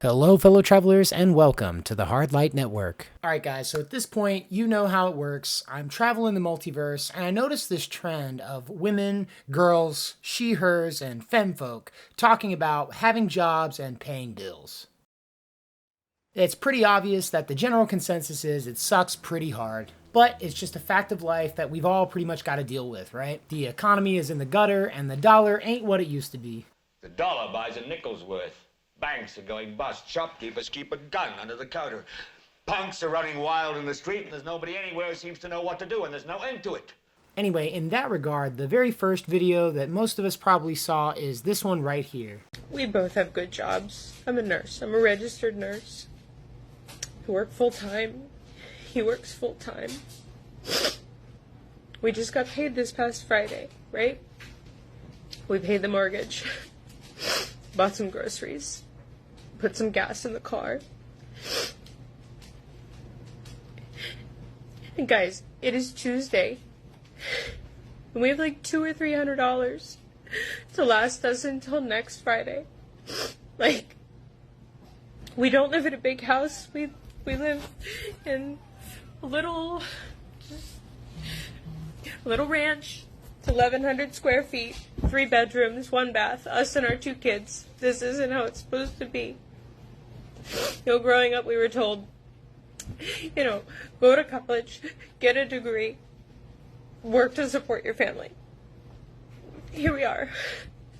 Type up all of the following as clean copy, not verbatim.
Hello, fellow travelers, and welcome to the Hard Light Network. Alright guys, so at this point, you know how it works. I'm traveling the multiverse, and I noticed this trend of women, girls, she, hers, and femfolk talking about having jobs and paying bills. It's pretty obvious that the general consensus is it sucks pretty hard. But it's just a fact of life that we've all pretty much got to deal with, right? The economy is in the gutter, and the dollar ain't what it used to be. The dollar buys a nickel's worth. Banks are going bust. Shopkeepers keep a gun under the counter. Punks are running wild in the street, and there's nobody anywhere who seems to know what to do, and there's no end to it. Anyway, in that regard, the very first video that most of us probably saw is this one right here. We both have good jobs. I'm a nurse. I'm a registered nurse. I work full-time. He works full-time. We just got paid this past Friday, right? We paid the mortgage. Bought some groceries. Put some gas in the car. And guys, it is Tuesday. And we have like $200 or $300 to last us until next Friday. Like, we don't live in a big house. We live in a little ranch. It's 1,100 square feet, 3 bedrooms, 1 bath, us and our 2 kids. This isn't how it's supposed to be. Growing up we were told, go to college, get a degree, work to support your family. Here we are.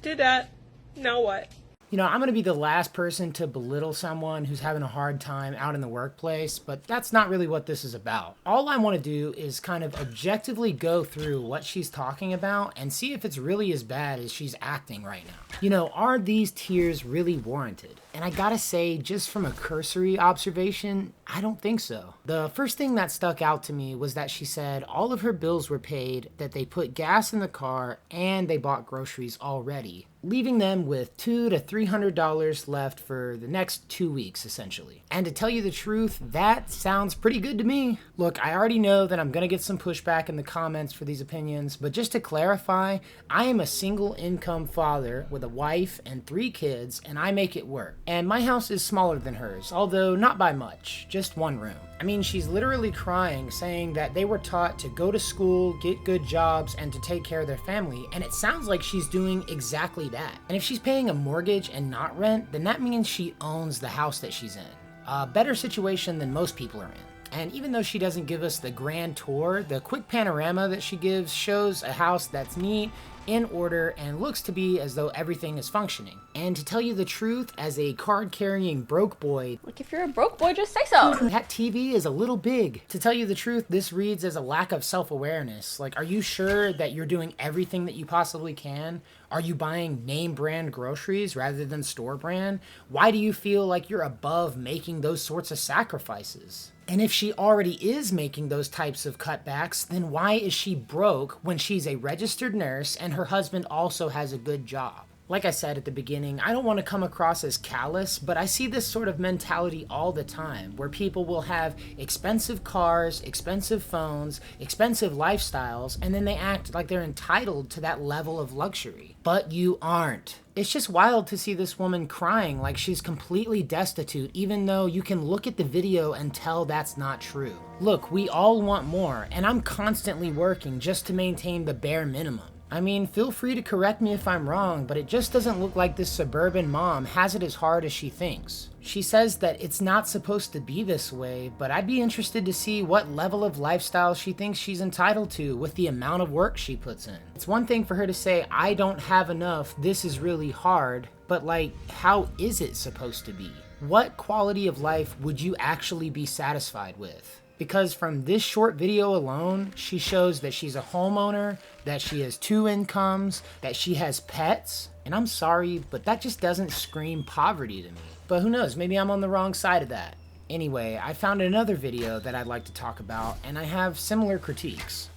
Did that. Now what? I'm going to be the last person to belittle someone who's having a hard time out in the workplace, but that's not really what this is about. All I want to do is kind of objectively go through what she's talking about and see if it's really as bad as she's acting right now. Are these tears really warranted? And I gotta say, just from a cursory observation, I don't think so. The first thing that stuck out to me was that she said all of her bills were paid, that they put gas in the car, and they bought groceries already, leaving them with $200 to $300 left for the next 2 weeks, essentially. And to tell you the truth, that sounds pretty good to me. Look, I already know that I'm gonna get some pushback in the comments for these opinions, but just to clarify, I am a single income father with a wife and 3 kids, and I make it work. And my house is smaller than hers, although not by much, just 1 room. I mean, she's literally crying, saying that they were taught to go to school, get good jobs, and to take care of their family, and it sounds like she's doing exactly that. And if she's paying a mortgage and not rent, then that means she owns the house that she's in. A better situation than most people are in. And even though she doesn't give us the grand tour, the quick panorama that she gives shows a house that's neat, in order, and looks to be as though everything is functioning. And to tell you the truth, as a card-carrying broke boy... Like, if you're a broke boy, just say so! That TV is a little big. To tell you the truth, this reads as a lack of self-awareness. Like, are you sure that you're doing everything that you possibly can? Are you buying name-brand groceries rather than store-brand? Why do you feel like you're above making those sorts of sacrifices? And if she already is making those types of cutbacks, then why is she broke when she's a registered nurse and her husband also has a good job? Like I said at the beginning, I don't want to come across as callous, but I see this sort of mentality all the time, where people will have expensive cars, expensive phones, expensive lifestyles, and then they act like they're entitled to that level of luxury. But you aren't. It's just wild to see this woman crying like she's completely destitute, even though you can look at the video and tell that's not true. Look, we all want more, and I'm constantly working just to maintain the bare minimum. I mean, feel free to correct me if I'm wrong, but it just doesn't look like this suburban mom has it as hard as she thinks. She says that it's not supposed to be this way, but I'd be interested to see what level of lifestyle she thinks she's entitled to with the amount of work she puts in. It's one thing for her to say, I don't have enough, this is really hard, but like, how is it supposed to be? What quality of life would you actually be satisfied with? Because from this short video alone, she shows that she's a homeowner, that she has 2 incomes, that she has pets, and I'm sorry, but that just doesn't scream poverty to me. But who knows, maybe I'm on the wrong side of that. Anyway, I found another video that I'd like to talk about, and I have similar critiques.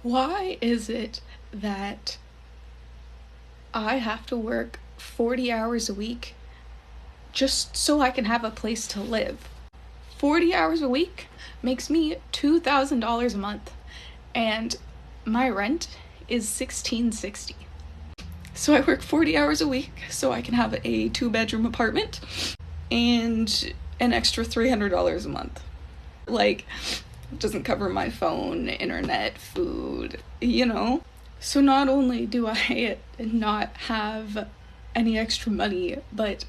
Why is it that I have to work 40 hours a week just so I can have a place to live? 40 hours a week makes me $2,000 a month, and my rent is $1,660. So I work 40 hours a week so I can have a 2-bedroom apartment. and an extra $300 a month. Like, it doesn't cover my phone, internet, food, you know? So not only do I not have any extra money, but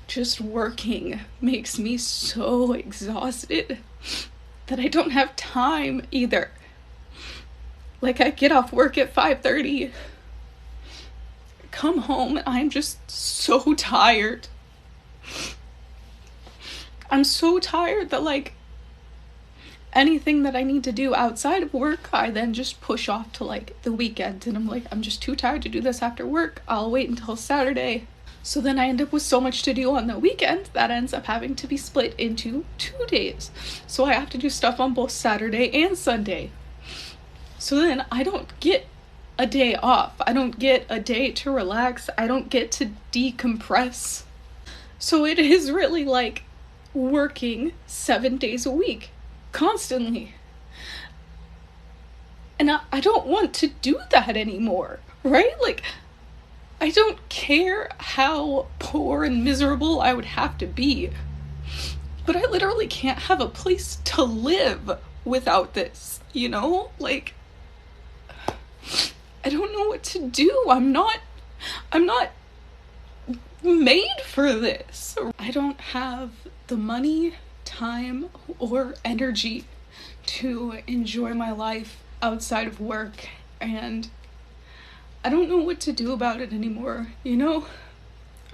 just working makes me so exhausted that I don't have time either. Like, I get off work at 5:30, come home, and I'm just so tired. I'm so tired that, like, anything that I need to do outside of work, I then just push off to, like, the weekend. And I'm like, I'm just too tired to do this after work. I'll wait until Saturday. So then I end up with so much to do on the weekend that ends up having to be split into 2 days. So I have to do stuff on both Saturday and Sunday. So then I don't get a day off. I don't get a day to relax. I don't get to decompress. So it is really like working 7 days a week, constantly. And I don't want to do that anymore, right? Like, I don't care how poor and miserable I would have to be, but I literally can't have a place to live without this, you know? Like, I don't know what to do. I'm not made for this. I don't have the money, time, or energy to enjoy my life outside of work, and I don't know what to do about it anymore, you know?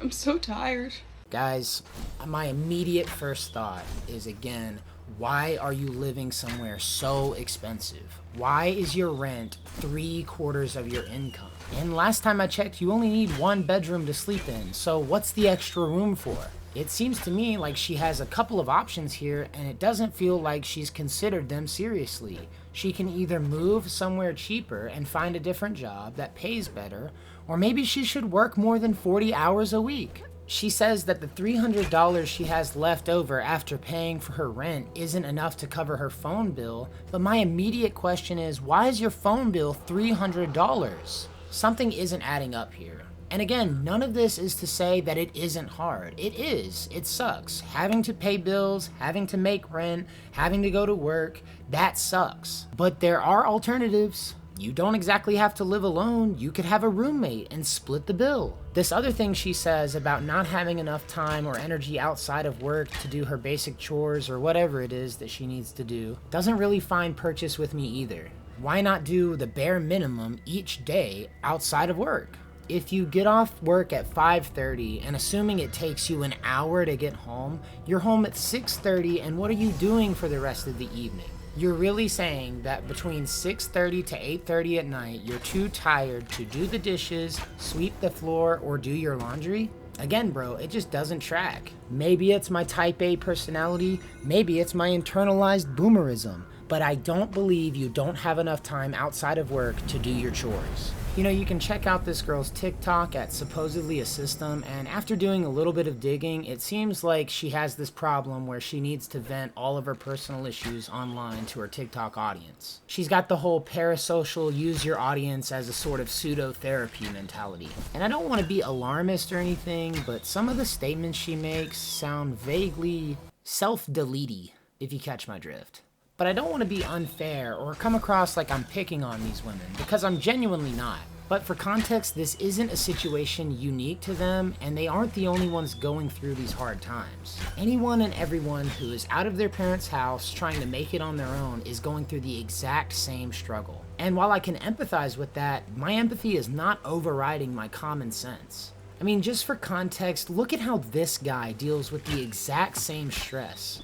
I'm so tired. Guys, my immediate first thought is, again, why are you living somewhere so expensive? Why is your rent 3/4 of your income? And last time I checked, you only need 1 bedroom to sleep in, so what's the extra room for? It seems to me like she has a couple of options here, and it doesn't feel like she's considered them seriously. She can either move somewhere cheaper and find a different job that pays better, or maybe she should work more than 40 hours a week. She says that the $300 she has left over after paying for her rent isn't enough to cover her phone bill, but my immediate question is, why is your phone bill $300? Something isn't adding up here. And again, none of this is to say that it isn't hard. It is. It sucks. Having to pay bills, having to make rent, having to go to work, that sucks. But there are alternatives. You don't exactly have to live alone. You could have a roommate and split the bill. This other thing she says about not having enough time or energy outside of work to do her basic chores or whatever it is that she needs to do doesn't really find purchase with me either. Why not do the bare minimum each day outside of work? If you get off work at 5:30 and assuming it takes you an hour to get home, you're home at 6:30, and what are you doing for the rest of the evening? You're really saying that between 6:30 to 8:30 at night, you're too tired to do the dishes, sweep the floor, or do your laundry? Again, bro, it just doesn't track. Maybe it's my type A personality, maybe it's my internalized boomerism, but I don't believe you don't have enough time outside of work to do your chores. You know, you can check out this girl's TikTok at supposedly a system, and after doing a little bit of digging, it seems like she has this problem where she needs to vent all of her personal issues online to her TikTok audience. She's got the whole parasocial use your audience as a sort of pseudo-therapy mentality. And I don't want to be alarmist or anything, but some of the statements she makes sound vaguely self-delete-y, if you catch my drift. But I don't want to be unfair or come across like I'm picking on these women, because I'm genuinely not. But for context, this isn't a situation unique to them, and they aren't the only ones going through these hard times. Anyone and everyone who is out of their parents' house trying to make it on their own is going through the exact same struggle. And while I can empathize with that, my empathy is not overriding my common sense. I mean, just for context, look at how this guy deals with the exact same stress.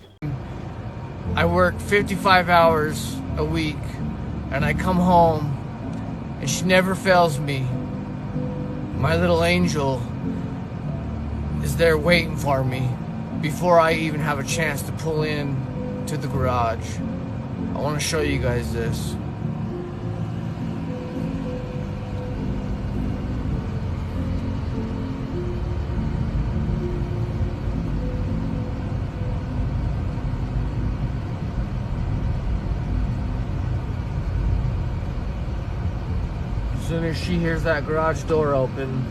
I work 55 hours a week, and I come home, and she never fails me. My little angel is there waiting for me before I even have a chance to pull in to the garage. I want to show you guys this. As soon as she hears that garage door open,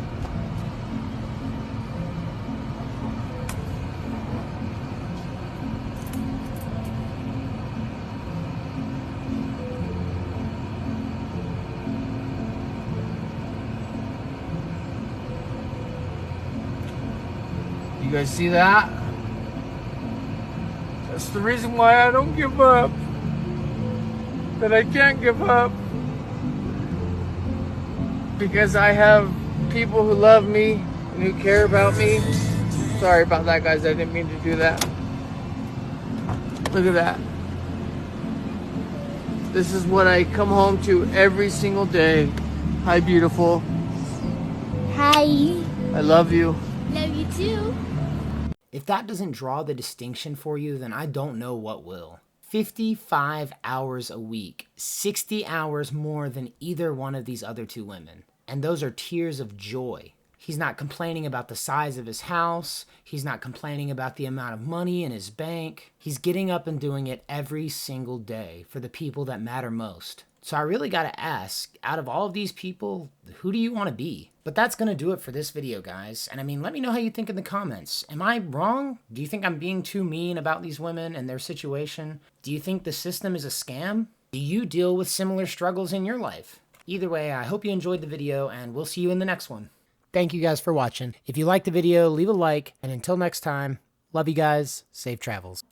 guys see that? That's the reason why I don't give up. That I can't give up. Because I have people who love me and who care about me. Sorry about that, guys. I didn't mean to do that. Look at that. This is what I come home to every single day. Hi, beautiful. Hi. I love you. Love you too. If that doesn't draw the distinction for you, then I don't know what will. 55 hours a week, 60 hours more than either one of these other two women. And those are tears of joy. He's not complaining about the size of his house. He's not complaining about the amount of money in his bank. He's getting up and doing it every single day for the people that matter most. So I really gotta ask, out of all of these people, who do you want to be? But that's gonna do it for this video, guys. And I mean, let me know how you think in the comments. Am I wrong? Do you think I'm being too mean about these women and their situation? Do you think the system is a scam? Do you deal with similar struggles in your life? Either way, I hope you enjoyed the video, and we'll see you in the next one. Thank you guys for watching. If you liked the video, leave a like, and until next time, love you guys, safe travels.